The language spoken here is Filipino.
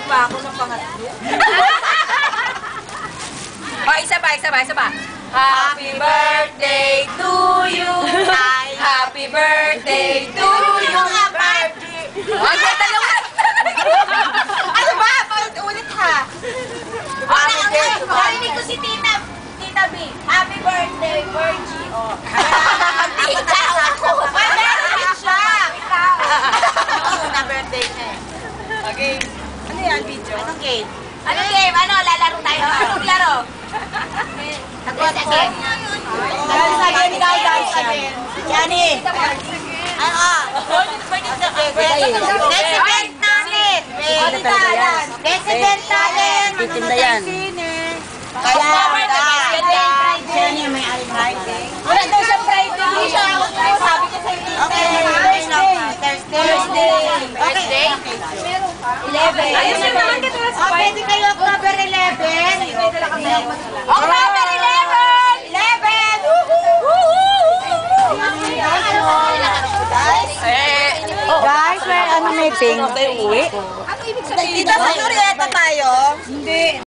pa ako ng pangatlo. O, isa pa. Happy birthday to you. Happy birthday to you. Ang ganda naman. Ano ba? Ulit ha. Narinig ko si Tita B. Happy birthday, Virgie. Oh. Tita ako. Meron siya. Na birthday niya eh. Okay. Ano yan, video? Anong game? Anong game? Ano? Lalaro tayo. Anong laro? Sagot ko. Guys, again. Yani. Decibel talent. Decibel talent. Titinda yan. Yani may Friday. Wala daw siya Friday. Sabi ko sa iyo. Thursday. 11. Ayun na naman kita sa Pwede kayo October 11. October 11! 11! Guys, may ano meeting? Ano ibig sabihin? Tita, sa Norieta tayo? Hindi.